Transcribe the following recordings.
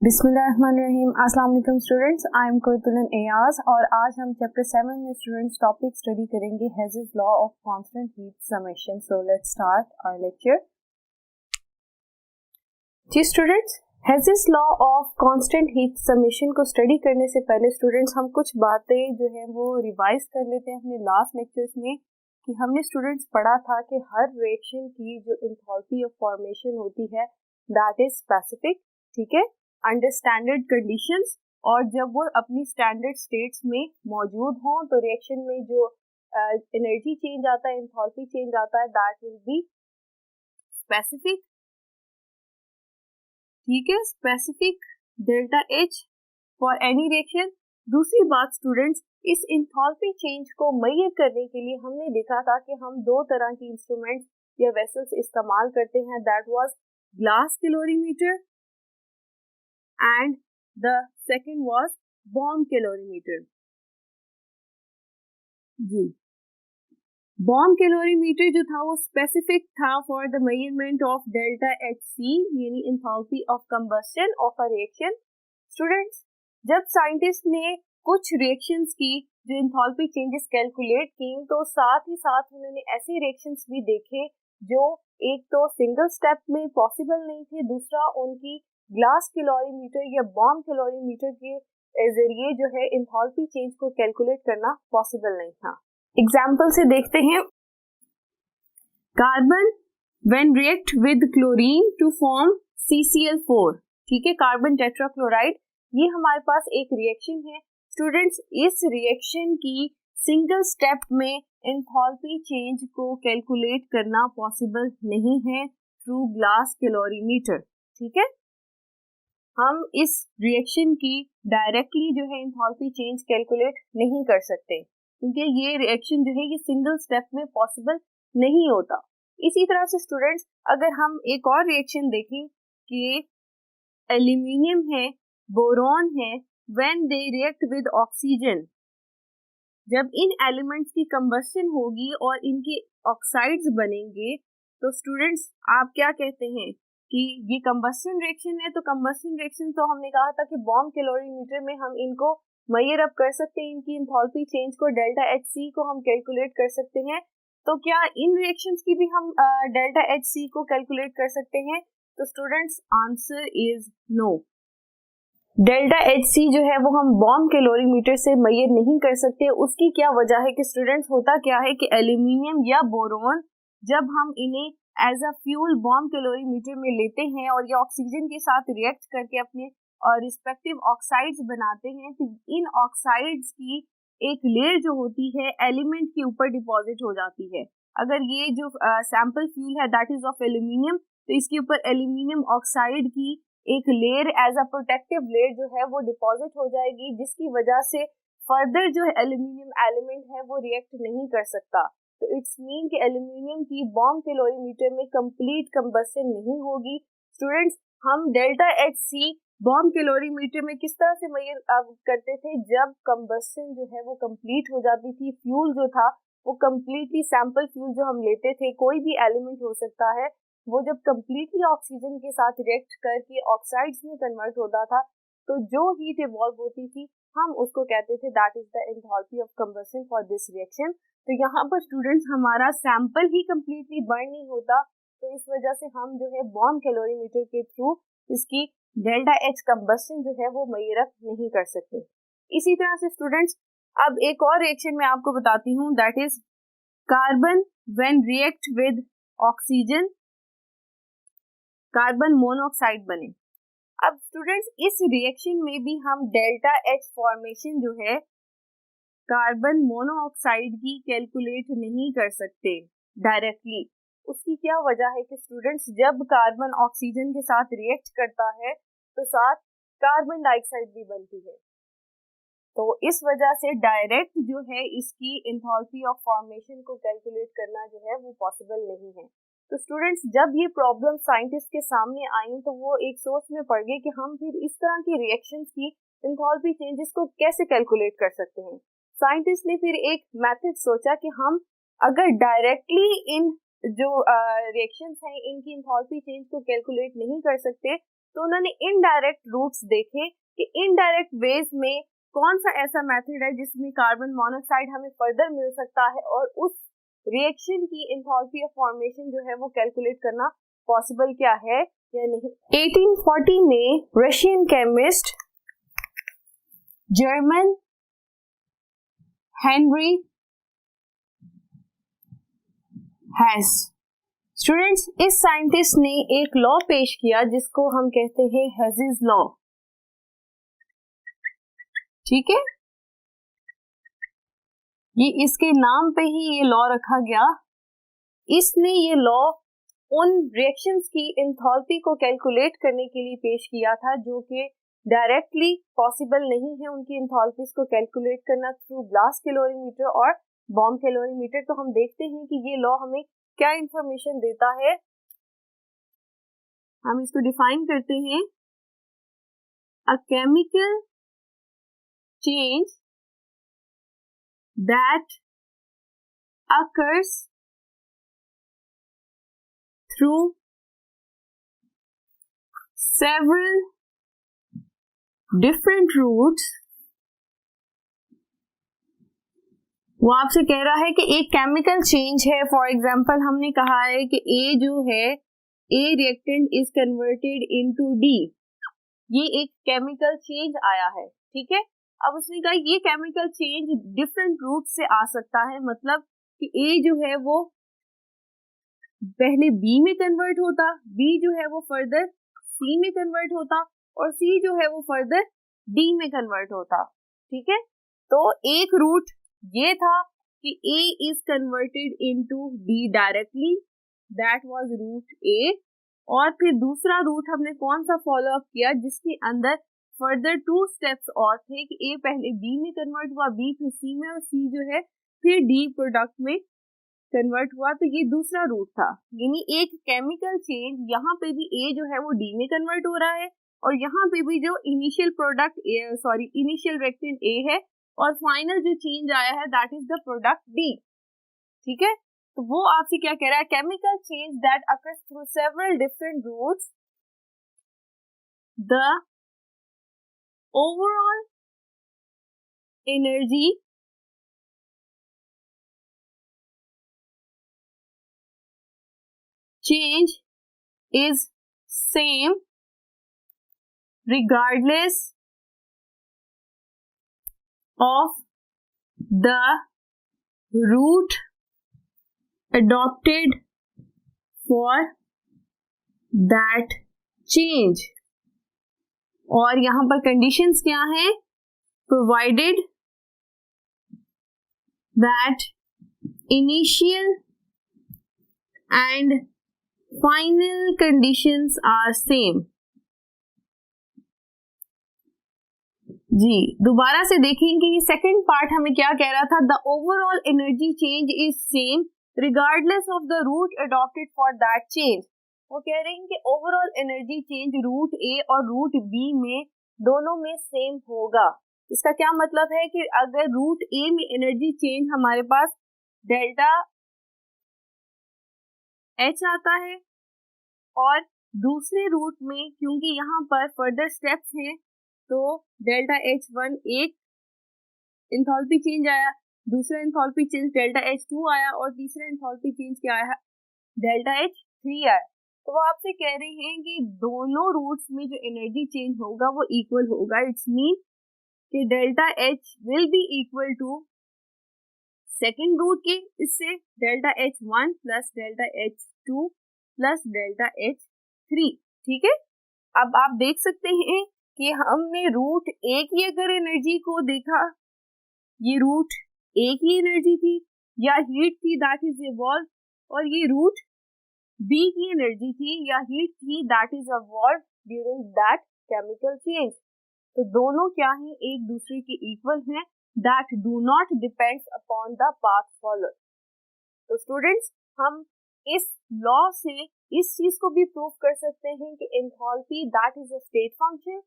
बिस्मिल्लाहिर्रहमानिर्रहीम। अस्सलाम वालेकुम students, I am Qurratulain Ayaz और आज हम चैप्टर 7 में स्टूडेंट्स टॉपिक स्टडी करेंगे Hess's law of constant heat summation. So let's start our lecture. जी students, Hess's law of constant heat summation को स्टडी करने से पहले स्टूडेंट्स हम कुछ बातें जो है वो रिवाइज कर लेते हैं अपने लास्ट लेक्चर्स में। कि हमने स्टूडेंट्स पढ़ा था कि हर रिएक्शन की जो एंथैल्पी ऑफ फॉर्मेशन होती है दैट इज स्पेसिफिक, ठीक है, अंडर स्टैंडर्ड कंडीशंस, और जब वो अपनी स्टैंडर्ड स्टेट्स में मौजूद हों तो रिएक्शन में जो एनर्जी चेंज आता है, एंथैल्पी चेंज आता है, दैट विल बी स्पेसिफिक, ठीक है, specific delta H for any reaction. दूसरी बात स्टूडेंट्स, इस एंथैल्पी चेंज को मेजर करने के लिए हमने देखा था कि हम दो तरह की इंस्ट्रूमेंट्स या वेसल्स इस्तेमाल करते हैं, that was glass calorimeter and the second was bomb calorimeter। जी, बॉम्ब कैलोरीमीटर जो था वो स्पेसिफिक था for the measurement of delta H C, यानी enthalpy of combustion of a reaction. Students, जब साइंटिस्ट ने कुछ रिएक्शंस की जो एंथैल्पी चेंजेस कैलकुलेट की, तो साथ ही साथ उन्होंने ऐसे रिएक्शंस भी देखे जो एक तो सिंगल स्टेप में पॉसिबल नहीं थे, दूसरा उनकी ग्लास कैलोरीमीटर या बॉम्ब कैलोरीमीटर के जरिए जो है एंथैल्पी चेंज को कैलकुलेट करना पॉसिबल नहीं था। एग्जाम्पल से देखते हैं। Carbon when react with chlorine to form CCl4, ठीक है, कार्बन टेट्राक्लोराइड, ये हमारे पास एक रिएक्शन है। स्टूडेंट्स, इस रिएक्शन की सिंगल स्टेप में एंथैल्पी चेंज को कैलकुलेट करना पॉसिबल नहीं है थ्रू ग्लास कैलोरीमीटर, ठीक है। हम इस रिएक्शन की डायरेक्टली जो है एंथैल्पी चेंज कैलकुलेट नहीं कर सकते, क्योंकि ये रिएक्शन जो है ये सिंगल स्टेप में पॉसिबल नहीं होता। इसी तरह से स्टूडेंट्स, अगर हम एक और रिएक्शन देखें कि एल्यूमिनियम है, बोरॉन है, when they react with oxygen, जब इन एलिमेंट्स की कंबस्शन होगी और इनके ऑक्साइड्स बनेंगे, तो स्टूडेंट्स आप क्या कहते हैं कि ये कंबस्शन रिएक्शन है। तो कंबस्शन रिएक्शन तो हमने कहा था कि बॉम्ब कैलोरीमीटर में हम इनको मेजर अप कर सकते हैं, इनकी एंथैल्पी चेंज को, डेल्टा एच सी को हम कैलकुलेट कर सकते हैं। तो क्या इन रिएक्शंस की भी हम डेल्टा एच सी को कैलकुलेट कर सकते हैं? तो students answer is no. Delta H C जो है वो हम बॉम्ब कैलोरीमीटर से मेजर नहीं कर सकते। उसकी क्या वजह है कि स्टूडेंट्स, होता क्या है कि एल्यूमिनियम या बोरोन जब हम इन्हें as a fuel bomb calorimeter में लेते हैं और ये ऑक्सीजन के साथ रिएक्ट करके अपने रिस्पेक्टिव ऑक्साइड्स बनाते हैं, तो इन ऑक्साइड्स की एक लेयर जो होती है एलिमेंट के ऊपर डिपॉजिट हो जाती है। अगर ये जो सैंपल फ्यूल है दैट इज ऑफ एल्यूमिनियम, तो इसके ऊपर एल्यूमिनियम ऑक्साइड की एक layer as a protective layer जो है वो डिपॉजिट हो जाएगी, जिसकी वजह से फर्दर जो एल्यूमिनियम एलिमेंट है वो रिएक्ट नहीं कर सकता। तो इट्स मीन कि एल्यूमिनियम की बॉम्ब कैलोरीमीटर में कंप्लीट कंबस्शन नहीं होगी। स्टूडेंट्स, हम delta H C bomb calorimeter में किस तरह से मेजर करते थे? जब कंबस्शन जो है वो कंप्लीट हो जाती थी, फ्यूल जो था वो कंप्लीटली, सैंपल फ्यूल जो हम लेते थे, कोई भी एलिमेंट हो सकता है, वो जब कंप्लीटली ऑक्सीजन के साथ रिएक्ट करके ऑक्साइड्स में कन्वर्ट होता था, तो जो हीट इवॉल्व होती थी हम उसको कहते थे that is the enthalpy of combustion for this reaction. तो यहाँ पर स्टूडेंट्स हमारा सैंपल ही कंप्लीटली बर्न नहीं होता, तो इस वजह से हम जो है बॉम्ब कैलोरीमीटर के थ्रू इसकी डेल्टा एच कंबस्शन जो है वो मेजर अप नहीं कर सकते। इसी तरह से स्टूडेंट्स, अब एक और रिएक्शन मैं आपको बताती हूँ, that is carbon when react with oxygen, carbon monoxide बने। अब स्टूडेंट्स, इस रिएक्शन में भी हम डेल्टा एच फॉर्मेशन जो है कार्बन मोनोऑक्साइड की कैलकुलेट नहीं कर सकते डायरेक्टली। उसकी क्या वजह है कि स्टूडेंट्स, जब कार्बन ऑक्सीजन के साथ रिएक्ट करता है तो साथ कार्बन डाइऑक्साइड भी बनती है, तो इस वजह से डायरेक्ट जो है इसकी एंथैल्पी ऑफ फॉर्मेशन को कैलकुलेट करना जो है वो पॉसिबल नहीं है। तो स्टूडेंट्स, जब ये प्रॉब्लम साइंटिस्ट के सामने आई तो वो एक सोच में पड़ गए कि हम फिर इस तरह की रिएक्शंस की एंथैल्पी चेंजेस को कैसे कैलकुलेट कर सकते हैं। साइंटिस्ट ने फिर एक मेथड सोचा कि हम अगर डायरेक्टली इन जो रिएक्शंस हैं इनकी एंथैल्पी चेंज को कैलकुलेट नहीं कर सकते, तो उन्होंने इनडायरेक्ट रूट्स देखे कि इनडायरेक्ट वेज में कौन सा ऐसा मेथड है जिसमें कार्बन मोनोऑक्साइड हमें फर्दर मिल सकता है और उस रिएक्शन की एंथैल्पी ऑफ फॉर्मेशन जो है वो कैलकुलेट करना पॉसिबल क्या है या नहीं। 1840 में Russian chemist German Henry Hess, students इस साइंटिस्ट ने एक लॉ पेश किया जिसको हम कहते हैं हेज़िस लॉ, ठीक है, ये इसके नाम पे ही ये लॉ रखा गया। इसने ये लॉ उन रिएक्शंस की एंथैल्पी को कैलकुलेट करने के लिए पेश किया था जो कि डायरेक्टली पॉसिबल नहीं है उनकी एंथैल्पीज को कैलकुलेट करना थ्रू ग्लास कैलोरीमीटर और बॉम्ब कैलोरीमीटर। तो हम देखते हैं कि ये लॉ हमें क्या इंफॉर्मेशन देता है, हम इसको डिफाइन करते हैं। A chemical change that occurs through several different routes। वो आपसे कह रहा है कि एक केमिकल चेंज है, फॉर एग्जांपल हमने कहा है कि A जो है A reactant is converted into D, ये एक केमिकल चेंज आया है, ठीक है। अब उसने कहा ये केमिकल चेंज डिफरेंट रूट से आ सकता है, मतलब कि A जो है वो पहले B में कन्वर्ट होता, B जो है वो फर्दर C में कन्वर्ट होता और C जो है वो फर्दर D में कन्वर्ट होता, ठीक है। तो एक रूट ये था कि A is converted into D directly, that was route A। और फिर दूसरा रूट हमने कौन सा फॉलो अप किया जिसके अंदर फर्दर 2 स्टेप्स और थे कि A पहले B में कन्वर्ट हुआ, B फिर C में और C जो है फिर D प्रोडक्ट में कन्वर्ट हुआ। तो ये दूसरा रूट था, यानी एक केमिकल चेंज यहाँ पे भी A जो है वो D में कन्वर्ट हो रहा है और यहाँ पे भी जो initial product initial reactant A है और फाइनल जो चेंज आया है that is the product D, ठीक है। तो वो आपसे क्या कह रहा है, chemical change that occurs through several different routes, the overall energy change is same regardless of the route adopted for that change। और यहां पर कंडीशंस क्या हैं, provided that initial and final conditions are same। जी दोबारा से देखेंगे, ये second part हमें क्या कह रहा था, the overall energy change is same regardless of the route adopted for that change. वो कह रहे हैं कि overall energy change route A और रूट बी में दोनों में सेम होगा। इसका क्या मतलब है कि अगर रूट ए में एनर्जी चेंज हमारे पास डेल्टा एच आता है और दूसरे रूट में क्योंकि यहाँ पर फर्दर स्टेप्स हैं तो डेल्टा एच वन एक एंथैल्पी चेंज आया, दूसरा enthalpy change delta H to आया और तीसरा एंथैल्पी चेंज क्या आया, डेल्टा एच थ्री आया। तो वो आपसे कह रहे हैं कि दोनों रूट्स में जो एनर्जी चेंज होगा वो इक्वल होगा। इट्स मीन कि delta H will be equal to second route के इससे delta H one plus delta H two plus delta H three, ठीक है। अब आप देख सकते हैं कि हमने रूट ए की अगर एनर्जी को देखा, ये रूट ए की एनर्जी थी या हीट थी दैट इज इवॉल्व, और ये रूट बी की एनर्जी थी या हीट थी that is evolve during that chemical change. तो दोनों क्या हैं, एक दूसरे के इक्वल हैं, that do not depends upon the path followed. तो स्टूडेंट्स हम इस लॉ से इस चीज को भी प्रूव कर सकते हैं कि enthalpy that is a state function.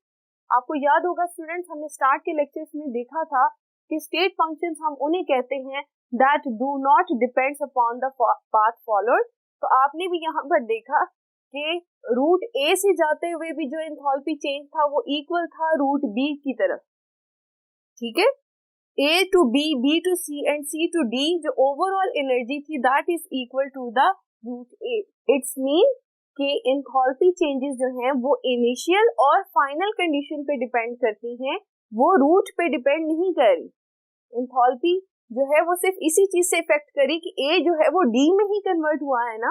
आपको याद होगा स्टूडेंट्स, हमने स्टार्ट के लेक्चर्स में देखा था कि स्टेट फंक्शंस हम उन्हें कहते हैं that do not depends upon the path followed. तो आपने भी यहाँ पर देखा कि रूट ए से जाते हुए भी जो एंथैल्पी चेंज था वो इक्वल था रूट बी की तरफ, ठीक है। A to B, B to C and C to D जो ओवरऑल एनर्जी थी that is equal to the route A. It's mean कि एंथैल्पी चेंजेस जो हैं वो इनिशियल और फाइनल कंडीशन पे डिपेंड करती हैं, वो रूट पे डिपेंड नहीं कर रही। एंथैल्पी जो है वो सिर्फ इसी चीज से इफेक्ट करी कि ए जो है वो डी में ही कन्वर्ट हुआ है ना,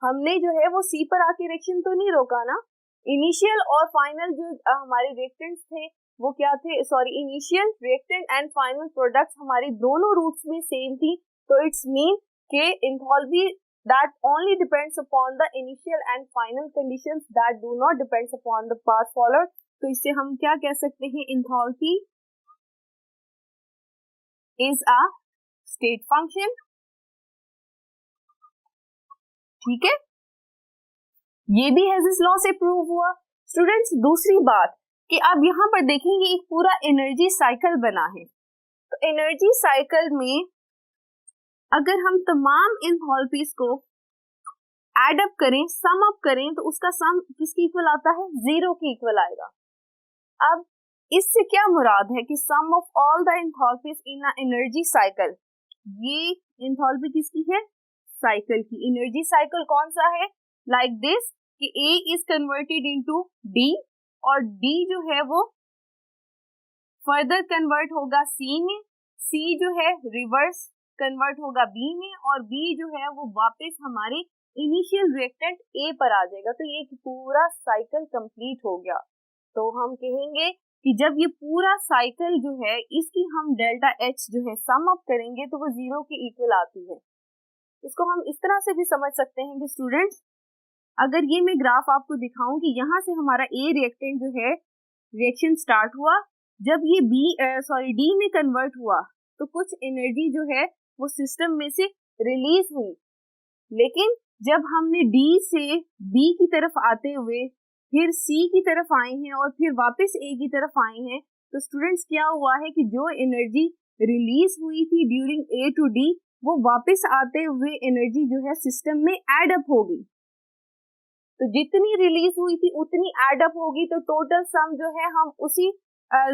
हमने जो है वो सी पर आके रिएक्शन तो नहीं रोका ना। इनिशियल और फाइनल जो हमारे रिएक्टेंट्स थे वो क्या थे, sorry, initial reactant and final products हमारी दोनों रूट्स में सेम थी। तो इट्स मीन के enthalpy that only depends upon the initial and final conditions that do not depends upon the path followed। तो इससे हम क्या कह सकते हैं, enthalpy is a state function, ठीक है। ये भी हेज़ेस लॉ से प्रूव हुआ। स्टूडेंट्स, दूसरी बात कि आप यहाँ पर देखेंगे एक पूरा एनर्जी साइकिल बना है। तो एनर्जी साइकिल में अगर हम तमाम एंथैल्पीज को एड अप करें, सम अप करें, तो उसका सम किसके इक्वल आता है, 0 के इक्वल आएगा। अब इससे क्या मुराद है कि sum of all the enthalpies in a energy cycle, ये एंथैल्पी किसकी है, साइकिल की। एनर्जी साइकिल कौन सा है, लाइक दिस कि A is converted into D और D जो है वो फर्दर कन्वर्ट होगा C में, C जो है रिवर्स कन्वर्ट होगा B में और B जो है वो वापस हमारे इनिशियल रिएक्टेंट A पर आ जाएगा। तो ये पूरा साइकिल कंप्लीट हो गया। तो हम कहेंगे कि जब ये पूरा साइकिल जो है इसकी हम डेल्टा H जो है सम अप करेंगे तो वो 0 के इक्वल आती है। इसको हम इस तरह से भी समझ सकते हैं कि स्टूडेंट्स, अगर ये मैं ग्राफ आपको दिखाऊं कि यहाँ से हमारा A रिएक्टेंट जो है रिएक्शन स्टार्ट हुआ, जब ये D में कन्वर्ट हुआ तो कुछ एनर्जी जो है वो सिस्टम में से रिलीज हुई, लेकिन जब हमने D से B की तरफ आते हुए फिर C की तरफ आए हैं और फिर वापस A की तरफ आए हैं, तो स्टूडेंट्स क्या हुआ है कि जो एनर्जी रिलीज हुई थी ड्यूरिंग A टू D वो वापस आते हुए एनर्जी जो है सिस्टम में एड अप होगी। तो जितनी रिलीज हुई थी उतनी एड अप होगी, तो टोटल सम जो है हम उसी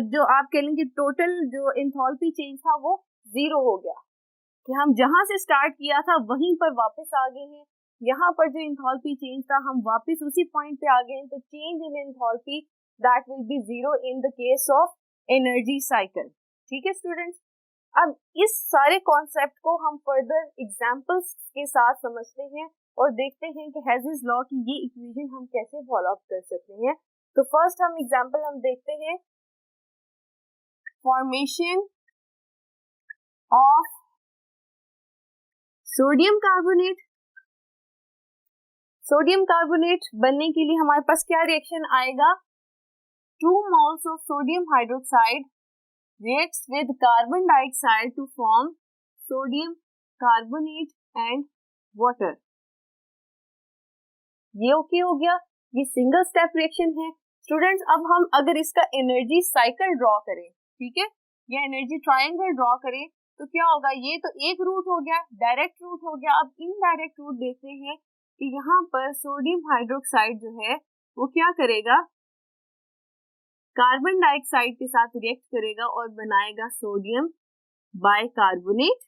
जो आप कह लेंगे टोटल जो एंथैल्पी चेंज था वो 0 हो गया कि हम जहां से स्टार्ट किया था वहीं पर वापस आ गए हैं। यहाँ पर जो एंथैल्पी चेंज था हम वापस उसी पॉइंट पे आ गए हैं। तो change in enthalpy that will be 0 in the case of energy cycle. ठीक है स्टूडेंट्स, अब इस सारे कॉन्सेप्ट को हम फर्दर एग्जांपल्स के साथ समझते हैं और देखते हैं कि हेज़ेस लॉ की ये इक्वेशन हम कैसे फॉलो अप कर सकते हैं। तो फर्स्ट हम एग्जांपल हम देखते हैं, formation of sodium carbonate. Sodium carbonate बनने के लिए हमारे पास क्या रिएक्शन आएगा, 2 moles of sodium hydroxide reacts with carbon dioxide to form sodium carbonate and water। ये ओके हो गया, ये सिंगल स्टेप रिएक्शन है। स्टूडेंट्स, अब हम अगर इसका एनर्जी साइकिल ड्रॉ करें, ठीक है, या एनर्जी ट्रायंगल ड्रॉ करें, तो क्या होगा, ये तो एक रूट हो गया, डायरेक्ट रूट हो गया। अब इनडायरेक्ट रूट देखते हैं कि यहाँ पर सोडियम हाइड्रोक्साइड जो है वो क्या करेगा, कार्बन डाइऑक्साइड के साथ रिएक्ट करेगा और बनाएगा सोडियम बाइकार्बोनेट,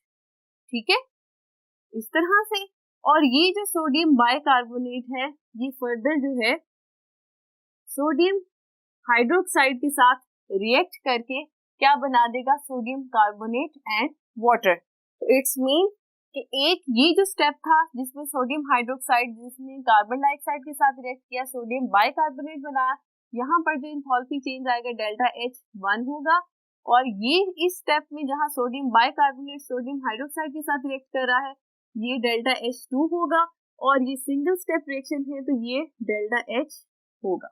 ठीक है, इस तरह से। और ये जो सोडियम बाइकार्बोनेट है ये फर्दर जो है सोडियम हाइड्रोक्साइड के साथ रिएक्ट करके क्या बना देगा, सोडियम कार्बोनेट एंड वाटर। तो इट्स मीन कि एक ये जो स्टेप था जिसमें सोडियम हाइड्रोक्साइड जिसने कार्बन डाइऑक्साइड के साथ रिएक्ट किया, सोडियम बाइकार्बोनेट बनाया, यहाँ पर जो एंथैल्पी चेंज आएगा डेल्टा H 1 होगा। और ये इस स्टेप में जहाँ सोडियम बाइकार्बोनेट सोडियम हाइड्रोक्साइड के साथ रिएक्ट कर रहा है ये डेल्टा H 2 होगा। और ये सिंगल स्टेप रिएक्शन है तो ये डेल्टा H होगा।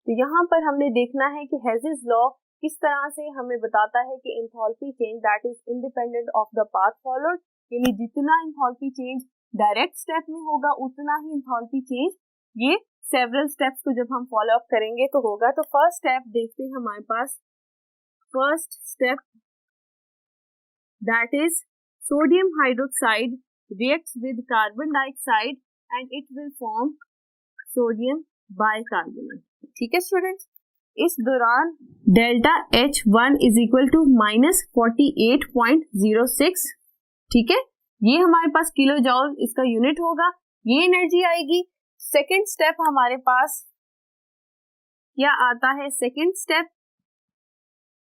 तो यहाँ पर हमने देखना है कि हेज़ेस लॉ किस तरह से हमें बताता है कि enthalpy change that is independent of the path followed, यानी जितना एंथैल्पी चेंज डायरेक्ट स्टेप में होगा उतना ही एंथैल्पी चेंज ये सेवरल स्टेप्स को जब हम फॉलो अप करेंगे तो होगा। तो फर्स्ट स्टेप देखते हैं हमारे पास, first step that is sodium hydroxide reacts with carbon dioxide and it will form sodium bicarbonate. ठीक है स्टूडेंट्स, इस दौरान delta H1 is equal to -48.06। ठीक है, ये हमारे पास किलो जॉल इसका यूनिट होगा, ये एनर्जी आएगी। सेकेंड स्टेप हमारे पास क्या आता है? सेकेंड स्टेप,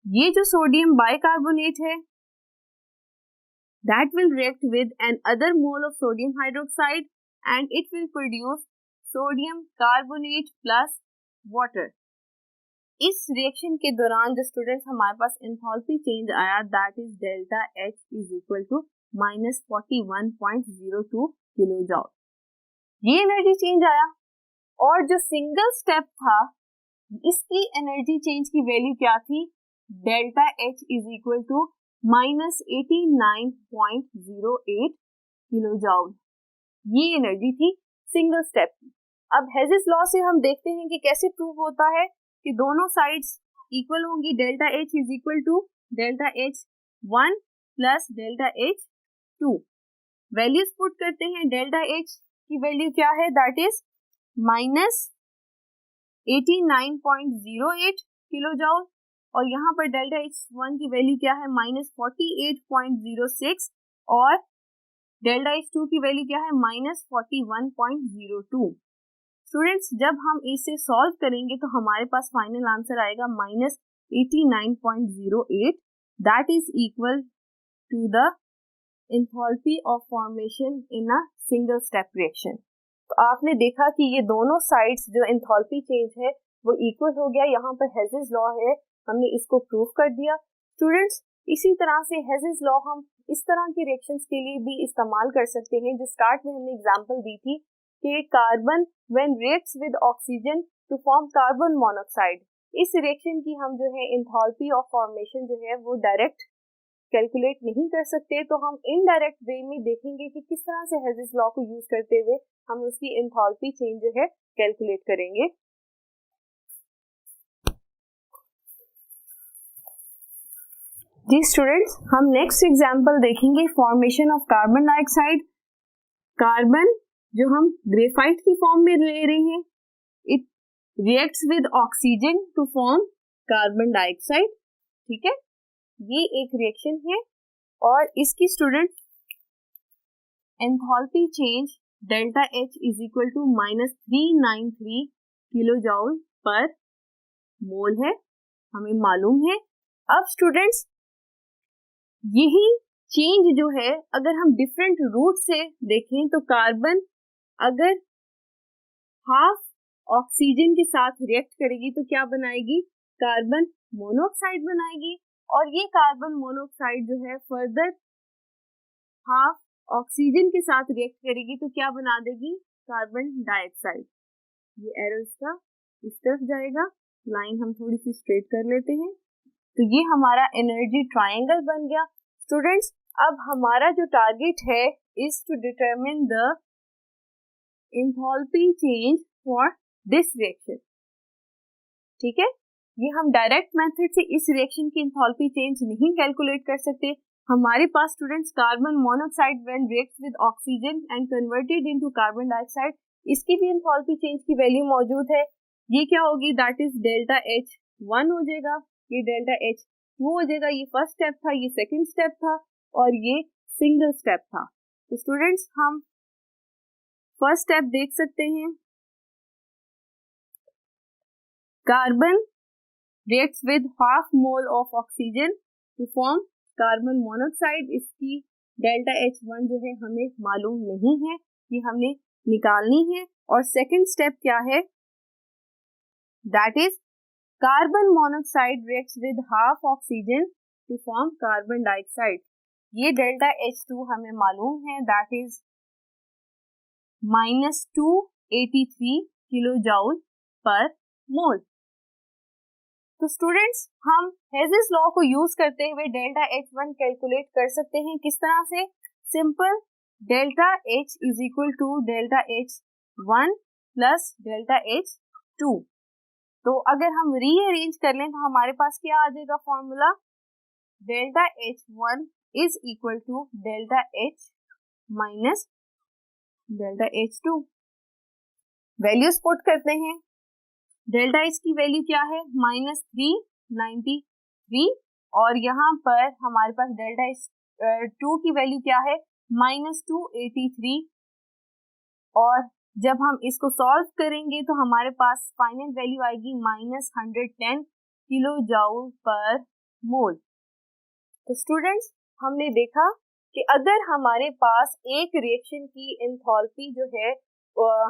ये जो सोडियम बाइकार्बोनेट है that will react with another mole of sodium hydroxide and it will produce sodium carbonate plus water। इस रिएक्शन के दौरान जो स्टूडेंट्स हमारे पास एंथैल्पी चेंज आया that is delta H is equal to -41.02 kilo joule. ये energy change आया। और जो सिंगल स्टेप था इसकी एनर्जी चेंज की वैल्यू क्या थी? Delta H is equal to -89.08 kilo joule. ये एनर्जी थी सिंगल स्टेप की। अब हेजिस लॉ से हम देखते हैं कि कैसे प्रूव होता है कि दोनों साइड्स इक्वल होंगी। Delta H is equal to delta H1 plus delta H2। Values put करते हैं। डेल्टा H की वैल्यू क्या है? दैट इज -89.08 किलो जॉल और यहाँ पर डेल्टा H1 की वैल्यू क्या है? -48.06 और डेल्टा H2 की वैल्यू क्या है? -41.02। स्टूडेंट्स, जब हम इसे सॉल्व करेंगे तो हमारे पास फाइनल आंसर आएगा -89.08 that is equal to the enthalpy of formation in a single step reaction. तो आपने देखा कि ये दोनों साइड्स जो एंथैल्पी चेंज है वो इक्वल हो गया। यहाँ पर हेजिस लॉ है, हमने इसको प्रूव कर दिया। स्टूडेंट्स, इसी तरह से हेजिस लॉ हम इस तरह के रिएक्शंस के लिए भी इस्तेमाल कर सकते हैं। जो स्टार्ट में हमने एग्जांपल दी थी कि carbon when reacts with oxygen to form carbon monoxide, इस रिएक्शन की हम जो है एंथैल्पी ऑफ फॉर्मेशन जो है वो डायरेक्ट कैलकुलेट नहीं कर सकते, तो हम इनडायरेक्ट वे में देखेंगे कि किस तरह से हेजिस लॉ को यूज करते हुए हम उसकी एंथैल्पी चेंज जो है कैलकुलेट करेंगे। जी स्टूडेंट्स, हम नेक्स्ट एग्जांपल देखेंगे formation of carbon dioxide. Carbon जो हम ग्रेफाइट की फॉर्म में ले रहे हैं, it reacts with oxygen to form carbon dioxide. ठीक है, ये एक रिएक्शन है और इसकी student enthalpy change delta H is equal to -393 kilo joule per mole है, हमें मालूम है। अब स्टूडेंट्स, यही चेंज जो है अगर हम डिफरेंट रूट से देखें तो कार्बन अगर हाफ ऑक्सीजन के साथ रिएक्ट करेगी तो क्या बनाएगी? कार्बन मोनोऑक्साइड बनाएगी। और ये कार्बन मोनोऑक्साइड जो है फर्दर हाफ ऑक्सीजन के साथ रिएक्ट करेगी तो क्या बना देगी? Carbon dioxide. ये एरो इसका इस तरफ जाएगा, लाइन हम थोड़ी सी स्ट्रेट कर लेते हैं। तो ये हमारा एनर्जी ट्रायंगल बन गया। स्टूडेंट्स, अब हमारा जो टारगेट है is to determine the enthalpy change for this reaction. ठीक है, ये हम डायरेक्ट मेथड से इस रिएक्शन की एंथैल्पी चेंज नहीं कैलकुलेट कर सकते। हमारे पास students carbon monoxide when reacts with oxygen and converted into carbon dioxide, इसकी भी एंथैल्पी चेंज की वैल्यू मौजूद है। ये क्या होगी? दैट इज डेल्टा H1 हो जाएगा, ये डेल्टा H2 हो जाएगा। ये फर्स्ट स्टेप था, ये सेकंड स्टेप था और ये सिंगल स्टेप था। तो स्टूडेंट्स, हम फर्स्ट स्टेप देख सकते हैं। Carbon reacts with half mole of oxygen to form carbon monoxide. इसकी डेल्टा H1 जो है हमें मालूम नहीं है, ये हमने निकालनी है। और सेकंड स्टेप क्या है? That is carbon monoxide reacts with half oxygen to form carbon dioxide. ये डेल्टा H2 हमें मालूम है, that is -283 kilo joule per मोल। तो स्टूडेंट्स, हम हेजिस लॉ को यूज करते हुए डेल्टा H1 कैलकुलेट कर सकते हैं। किस तरह से? Simple, delta H is equal to delta H1 plus delta H2। तो अगर हम रीअरेंज कर लें तो हमारे पास क्या आ जाएगा formula? Delta H1 is equal to delta H minus delta H2। Values put करते हैं। डेल्टा एच की वैल्यू क्या है, -393, और यहाँ पर हमारे पास डेल्टा एच 2 की वैल्यू क्या है, -283, और जब हम इसको सॉल्व करेंगे तो हमारे पास फाइनल वैल्यू आएगी -110 किलो जाउल पर मोल। तो स्टूडेंट्स, हमने देखा कि अगर हमारे पास एक रिएक्शन की एंथैल्पी जो है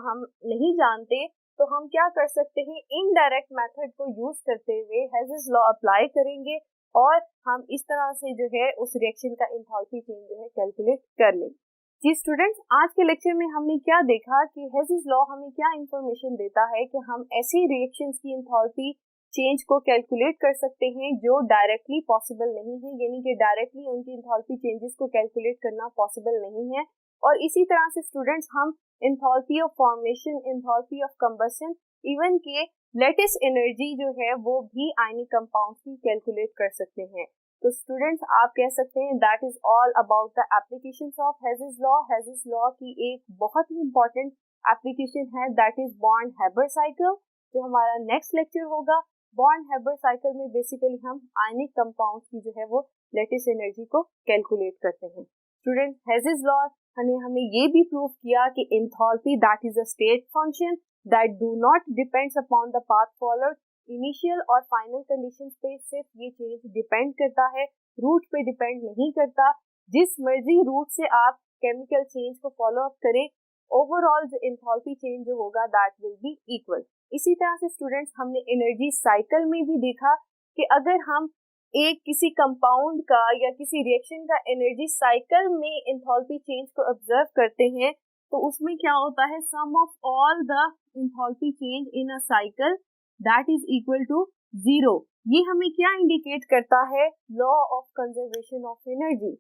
हम नहीं जानते तो हम क्या कर सकते हैं, इनडायरेक्ट मेथड को यूज करते हुए हेज़ेस लॉ अप्लाई करेंगे और हम इस तरह से जो है उस रिएक्शन का एंथैल्पी चेंज जो है कैलकुलेट कर लेंगे। जी स्टूडेंट्स, आज के लेक्चर में हमने क्या देखा कि हेज़ेस लॉ हमें क्या इंफॉर्मेशन देता है कि हम ऐसी रिएक्शंस की एंथैल्पी चेंज को कैलकुलेट कर सकते हैं जो डायरेक्टली पॉसिबल नहीं है, यानी कि डायरेक्टली उनकी एंथैल्पी चेंजेस को कैलकुलेट करना पॉसिबल नहीं है। और इसी तरह से स्टूडेंट्स, हम enthalpy of formation, enthalpy of combustion, even के लेटिस एनर्जी जो है वो भी आयनिक कंपाउंड्स की कैलकुलेट कर सकते हैं। तो स्टूडेंट्स, आप कह सकते हैं that is all about the applications of Hess's law. Hess's law की एक बहुत ही इंपॉर्टेंट एप्लीकेशन है दैट इज बॉर्न-हैबर साइकिल, जो हमारा नेक्स्ट लेक्चर होगा। बॉर्न-हैबर साइकिल में बेसिकली हम आयनिक कंपाउंड्स की जो है वो लेटिस एनर्जी को कैलकुलेट करते हैं। स्टूडेंट्स, हेज़ेस लॉ ने हमें ये भी प्रूव किया कि enthalpy that is a state function that do not depends upon the path followed. Initial और फाइनल कंडीशंस पे सिर्फ ये चेंज डिपेंड करता है, रूट पे डिपेंड नहीं करता। जिस मर्जी रूट से आप केमिकल चेंज को फॉलो अप करें, ओवरऑल जो एंथैल्पी चेंज जो होगा दैट विल बी इक्वल। इसी तरह से स्टूडेंट्स, हमने एनर्जी साइकिल में भी देखा कि अगर हम एक किसी कंपाउंड का या किसी रिएक्शन का एनर्जी साइकिल में एंथैल्पी चेंज को ऑब्जर्व करते हैं तो उसमें क्या होता है, sum of all the enthalpy change in a cycle that is equal to 0। ये हमें क्या इंडिकेट करता है, law of conservation of energy.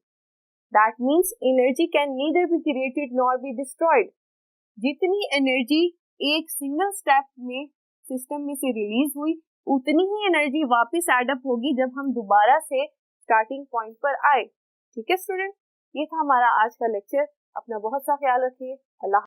That means energy can neither be created nor be destroyed. जितनी एनर्जी एक सिंगल स्टेप में system में से रिलीज हुई, उतनी ही एनर्जी वापस एड अप होगी जब हम दोबारा से स्टार्टिंग पॉइंट पर आए। ठीक है स्टूडेंट, ये था हमारा आज का लेक्चर। अपना बहुत सा ख्याल रखिए। अल्लाह।